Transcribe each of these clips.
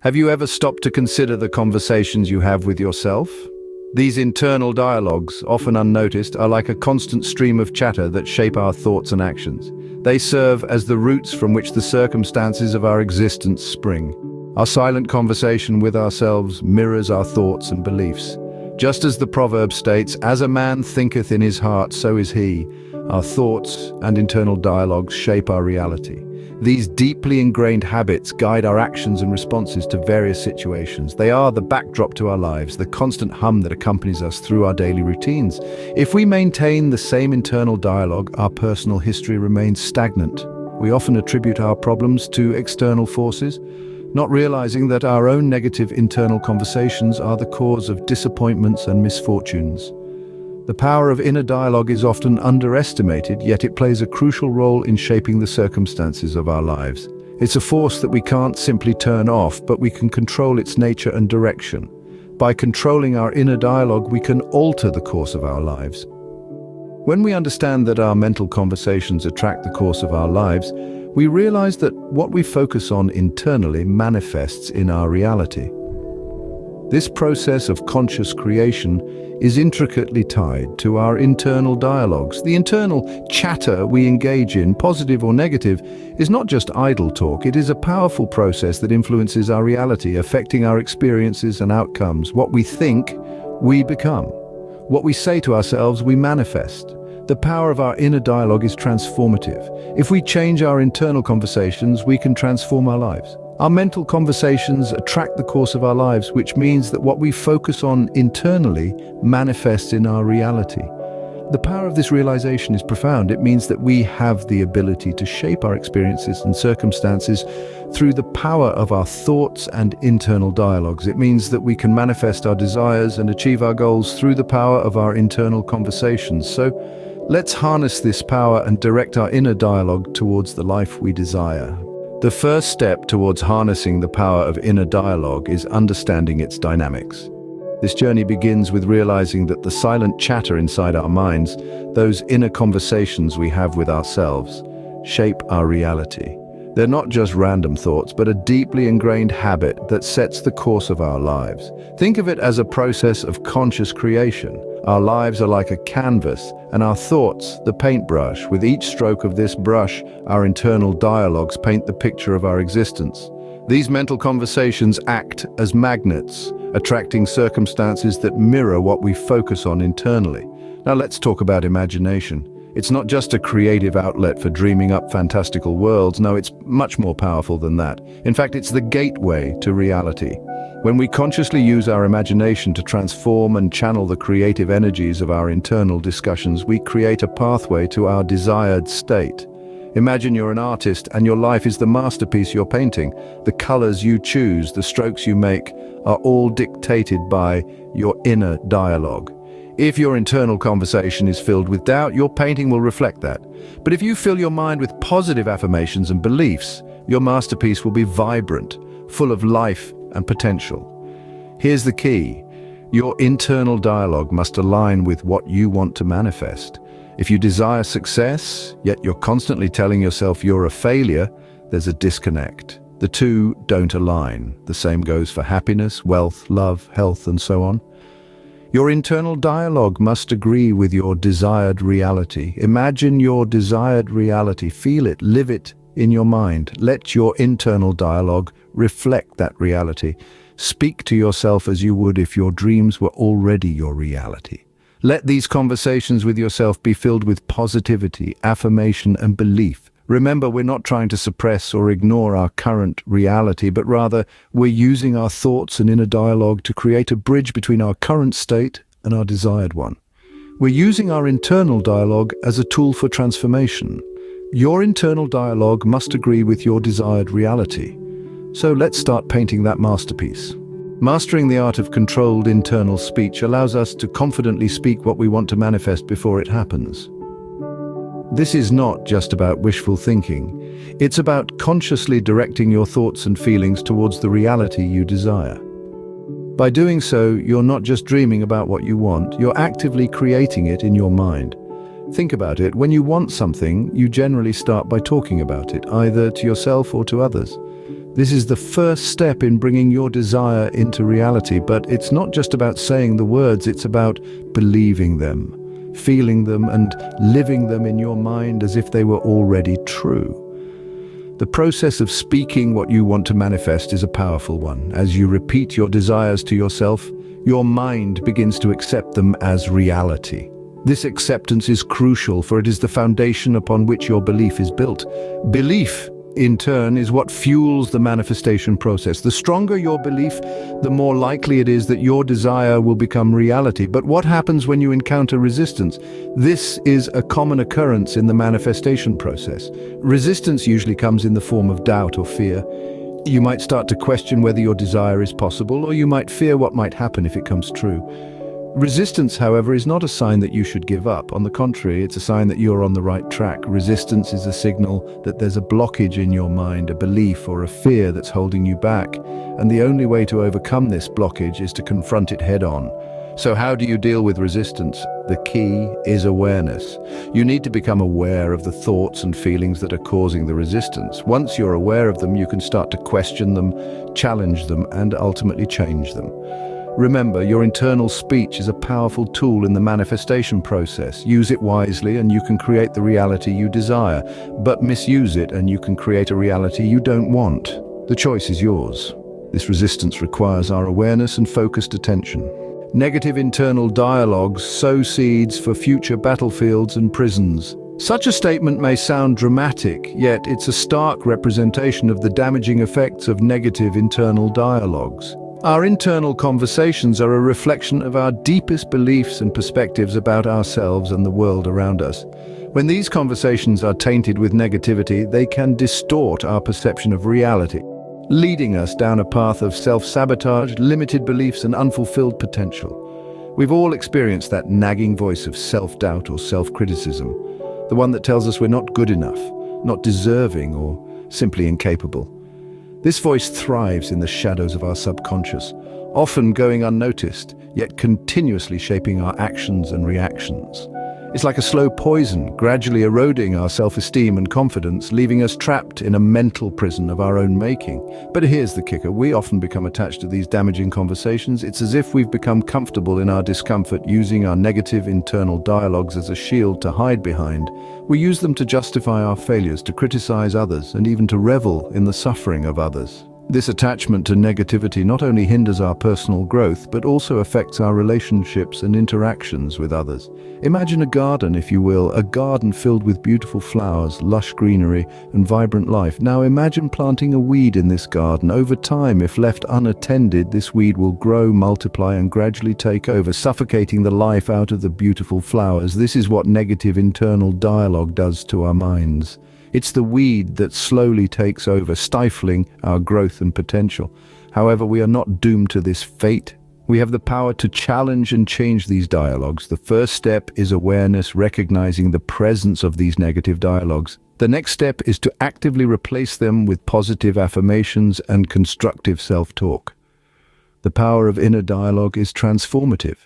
Have you ever stopped to consider the conversations you have with yourself? These internal dialogues, often unnoticed, are like a constant stream of chatter that shape our thoughts and actions. They serve as the roots from which the circumstances of our existence spring. Our silent conversation with ourselves mirrors our thoughts and beliefs. Just as the proverb states, "As a man thinketh in his heart, so is he," our thoughts and internal dialogues shape our reality. These deeply ingrained habits guide our actions and responses to various situations. They are the backdrop to our lives, the constant hum that accompanies us through our daily routines. If we maintain the same internal dialogue, our personal history remains stagnant. We often attribute our problems to external forces, not realizing that our own negative internal conversations are the cause of disappointments and misfortunes. The power of inner dialogue is often underestimated, yet it plays a crucial role in shaping the circumstances of our lives. It's a force that we can't simply turn off, but we can control its nature and direction. By controlling our inner dialogue, we can alter the course of our lives. When we understand that our mental conversations attract the course of our lives, we realize that what we focus on internally manifests in our reality. This process of conscious creation is intricately tied to our internal dialogues. The internal chatter we engage in, positive or negative, is not just idle talk. It is a powerful process that influences our reality, affecting our experiences and outcomes. What we think, we become. What we say to ourselves, we manifest. The power of our inner dialogue is transformative. If we change our internal conversations, we can transform our lives. Our mental conversations attract the course of our lives, which means that what we focus on internally manifests in our reality. The power of this realization is profound. It means that we have the ability to shape our experiences and circumstances through the power of our thoughts and internal dialogues. It means that we can manifest our desires and achieve our goals through the power of our internal conversations. So, let's harness this power and direct our inner dialogue towards the life we desire. The first step towards harnessing the power of inner dialogue is understanding its dynamics. This journey begins with realizing that the silent chatter inside our minds, those inner conversations we have with ourselves, shape our reality. They're not just random thoughts, but a deeply ingrained habit that sets the course of our lives. Think of it as a process of conscious creation. Our lives are like a canvas, and our thoughts, the paintbrush. With each stroke of this brush, our internal dialogues paint the picture of our existence. These mental conversations act as magnets, attracting circumstances that mirror what we focus on internally. Now let's talk about imagination. It's not just a creative outlet for dreaming up fantastical worlds. No, it's much more powerful than that. In fact, it's the gateway to reality. When we consciously use our imagination to transform and channel the creative energies of our internal discussions, we create a pathway to our desired state. Imagine you're an artist and your life is the masterpiece you're painting. The colors you choose, the strokes you make, are all dictated by your inner dialogue. If your internal conversation is filled with doubt, your painting will reflect that. But if you fill your mind with positive affirmations and beliefs, your masterpiece will be vibrant, full of life and potential. Here's the key. Your internal dialogue must align with what you want to manifest. If you desire success, yet you're constantly telling yourself you're a failure, there's a disconnect. The two don't align. The same goes for happiness, wealth, love, health, and so on. Your internal dialogue must agree with your desired reality. Imagine your desired reality. Feel it, live it in your mind. Let your internal dialogue reflect that reality. Speak to yourself as you would if your dreams were already your reality. Let these conversations with yourself be filled with positivity, affirmation, and belief. Remember, we're not trying to suppress or ignore our current reality, but rather we're using our thoughts and inner dialogue to create a bridge between our current state and our desired one. We're using our internal dialogue as a tool for transformation. Your internal dialogue must agree with your desired reality. So let's start painting that masterpiece. Mastering the art of controlled internal speech allows us to confidently speak what we want to manifest before it happens. This is not just about wishful thinking. It's about consciously directing your thoughts and feelings towards the reality you desire. By doing so, you're not just dreaming about what you want, you're actively creating it in your mind. Think about it. When you want something, you generally start by talking about it, either to yourself or to others. This is the first step in bringing your desire into reality, but it's not just about saying the words, it's about believing them, feeling them, and living them in your mind as if they were already true. The process of speaking what you want to manifest is a powerful one. As you repeat your desires to yourself, your mind begins to accept them as reality. This acceptance is crucial, for it is the foundation upon which your belief is built. Belief, in turn, is what fuels the manifestation process. The stronger your belief, the more likely it is that your desire will become reality. But what happens when you encounter resistance? This is a common occurrence in the manifestation process. Resistance usually comes in the form of doubt or fear. You might start to question whether your desire is possible, or you might fear what might happen if it comes true. Resistance, however, is not a sign that you should give up. On the contrary, it's a sign that you're on the right track. Resistance is a signal that there's a blockage in your mind, a belief or a fear that's holding you back. And the only way to overcome this blockage is to confront it head on. So how do you deal with resistance? The key is awareness. You need to become aware of the thoughts and feelings that are causing the resistance. Once you're aware of them, you can start to question them, challenge them, and ultimately change them. Remember, your internal speech is a powerful tool in the manifestation process. Use it wisely and you can create the reality you desire, but misuse it and you can create a reality you don't want. The choice is yours. This resistance requires our awareness and focused attention. Negative internal dialogues sow seeds for future battlefields and prisons. Such a statement may sound dramatic, yet it's a stark representation of the damaging effects of negative internal dialogues. Our internal conversations are a reflection of our deepest beliefs and perspectives about ourselves and the world around us. When these conversations are tainted with negativity, they can distort our perception of reality, leading us down a path of self-sabotage, limited beliefs, and unfulfilled potential. We've all experienced that nagging voice of self-doubt or self-criticism, the one that tells us we're not good enough, not deserving, or simply incapable. This voice thrives in the shadows of our subconscious, often going unnoticed, yet continuously shaping our actions and reactions. It's like a slow poison, gradually eroding our self-esteem and confidence, leaving us trapped in a mental prison of our own making. But here's the kicker: we often become attached to these damaging conversations. It's as if we've become comfortable in our discomfort, using our negative internal dialogues as a shield to hide behind. We use them to justify our failures, to criticize others, and even to revel in the suffering of others. This attachment to negativity not only hinders our personal growth, but also affects our relationships and interactions with others. Imagine a garden, if you will, a garden filled with beautiful flowers, lush greenery, and vibrant life. Now imagine planting a weed in this garden. Over time, if left unattended, this weed will grow, multiply, and gradually take over, suffocating the life out of the beautiful flowers. This is what negative internal dialogue does to our minds. It's the weed that slowly takes over, stifling our growth and potential. However, we are not doomed to this fate. We have the power to challenge and change these dialogues. The first step is awareness, recognizing the presence of these negative dialogues. The next step is to actively replace them with positive affirmations and constructive self-talk. The power of inner dialogue is transformative.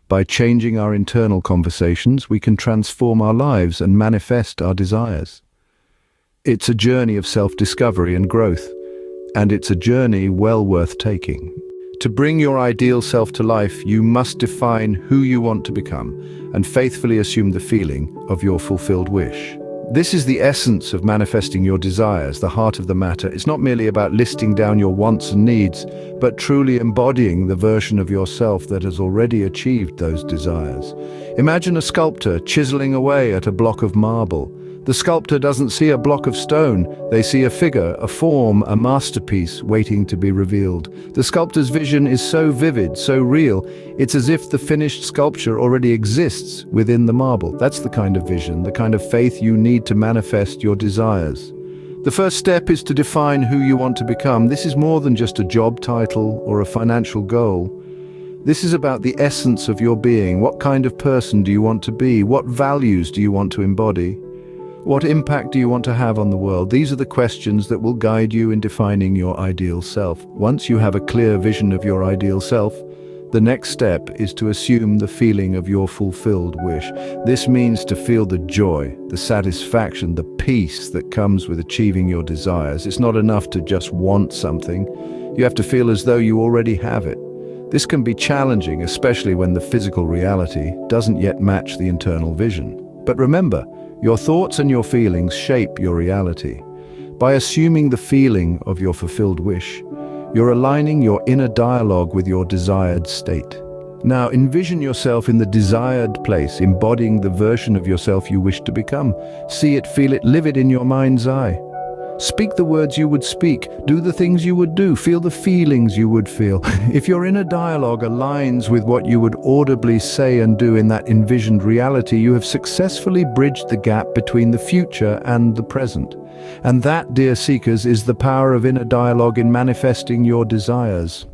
By changing our internal conversations, we can transform our lives and manifest our desires. It's a journey of self-discovery and growth, and it's a journey well worth taking. To bring your ideal self to life, you must define who you want to become and faithfully assume the feeling of your fulfilled wish. This is the essence of manifesting your desires, the heart of the matter. It's not merely about listing down your wants and needs, but truly embodying the version of yourself that has already achieved those desires. Imagine a sculptor chiseling away at a block of marble. The sculptor doesn't see a block of stone, they see a figure, a form, a masterpiece waiting to be revealed. The sculptor's vision is so vivid, so real, it's as if the finished sculpture already exists within the marble. That's the kind of vision, the kind of faith you need to manifest your desires. The first step is to define who you want to become. This is more than just a job title or a financial goal. This is about the essence of your being. What kind of person do you want to be? What values do you want to embody? What impact do you want to have on the world? These are the questions that will guide you in defining your ideal self. Once you have a clear vision of your ideal self, The next step is to assume the feeling of your fulfilled wish. This means to feel the joy, the satisfaction, the peace that comes with achieving your desires. It's not enough to just want something. You have to feel as though you already have it. This can be challenging, especially when the physical reality doesn't yet match the internal vision. But remember, your thoughts and your feelings shape your reality. By assuming the feeling of your fulfilled wish, you're aligning your inner dialogue with your desired state. Now envision yourself in the desired place, embodying the version of yourself you wish to become. See it, feel it, live it in your mind's eye. Speak the words you would speak, do the things you would do, feel the feelings you would feel. If your inner dialogue aligns with what you would audibly say and do in that envisioned reality, you have successfully bridged the gap between the future and the present. And that, dear seekers, is the power of inner dialogue in manifesting your desires.